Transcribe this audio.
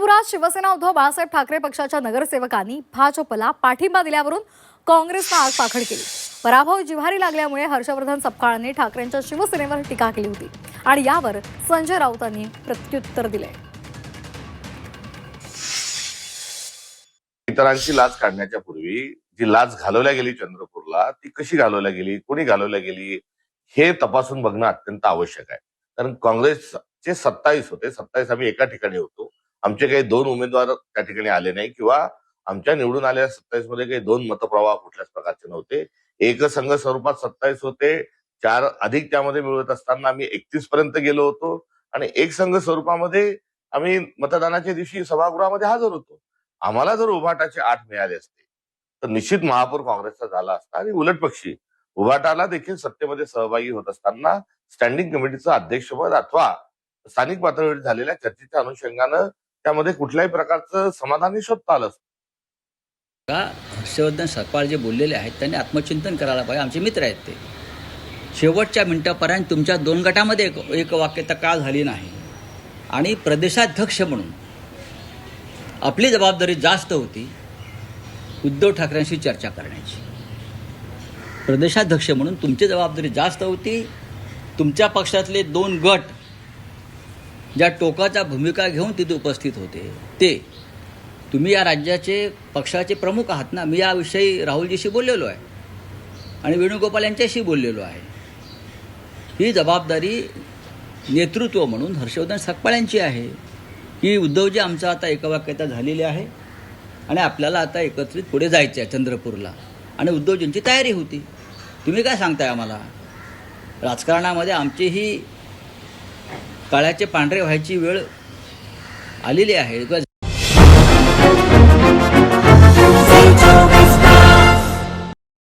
चंद्रपुरात शिवसेना उद्धव बाळासाहेब ठाकरे पक्षाच्या नगरसेवकांनी भाजपला पाठिंबा दिल्यावरून काँग्रेसनं आगपाखड केली। पराभव जिव्हारी लागल्यामुळे हर्षवर्धन सपकाळांनी ठाकरेंच्या शिवसेनेवर टीका केली होती आणि यावर संजय राऊतांनी प्रत्युत्तर दिले। इतरांची लाच काढण्याच्या पूर्वी जी लाच घालवल्या गेली चंद्रपूरला ती कशी घालवल्या गेली, कोणी घालवल्या गेली हे तपासून बघणं अत्यंत आवश्यक आहे। कारण काँग्रेसचे 27 होते, 27 आम्ही एका ठिकाणी होतो। आमचे काही 2 उमेदवार त्या ठिकाणी आले नाही किंवा आमच्या निवडून आलेल्या 27 मध्ये काही 2 मतप्रवाह कुठल्याच प्रकारचे नव्हते। एकसंघ स्वरूपात 27 होते, 4 अधिक त्यामध्ये मिळवत असताना आम्ही 31 पर्यंत गेलो होतो आणि एकसंघ स्वरूपामध्ये आम्ही मतदानाच्या दिवशी सभागृहामध्ये हजर होतो। आम्हाला जर उभाटाचे 8 मिळाले असते तर निश्चित महापौर काँग्रेसचा झाला असता आणि उलटपक्षी उभाटाला देखील सत्तेमध्ये सहभागी होत असताना स्टँडिंग कमिटीचं अध्यक्षपद अथवा स्थानिक पातळीवर झालेल्या चर्चेच्या अनुषंगानं त्यामध्ये कुठल्याही प्रकारचं समाधानी शोधता आलं असतं। का हर्षवर्धन सपकाळ जे बोललेले आहेत त्यांनी आत्मचिंतन करायला पाहिजे। आमचे मित्र आहेत ते। शेवटच्या मिनिटापर्यंत तुमच्या 2 गटामध्ये एक वाक्यता का झाली नाही आणि प्रदेशाध्यक्ष म्हणून आपली जबाबदारी जास्त होती उद्धव ठाकरेंशी चर्चा करण्याची। प्रदेशाध्यक्ष म्हणून तुमची जबाबदारी जास्त होती। तुमच्या पक्षातले 2 गट ज्या टोकाच्या भूमिका घेऊन तिथे उपस्थित होते ते तुम्ही या राज्याचे पक्षाचे प्रमुख आहात ना। मी याविषयी राहुलजीशी बोललेलो आहे आणि वेणुगोपाल यांच्याशी बोललेलो आहे। ही जबाबदारी नेतृत्व म्हणून हर्षवर्धन सपकाळ यांची आहे की उद्धवजी आमचा आता एकवाक्यता झालेली आहे आणि आपल्याला आता एकत्रित पुढे जायचं आहे चंद्रपूरला आणि उद्धवजींची तयारी होती। तुम्ही काय सांगताय आम्हाला? राजकारणामध्ये आमची ही काळ्याचे पांढरे व्हायची वेळ आलेली आहे।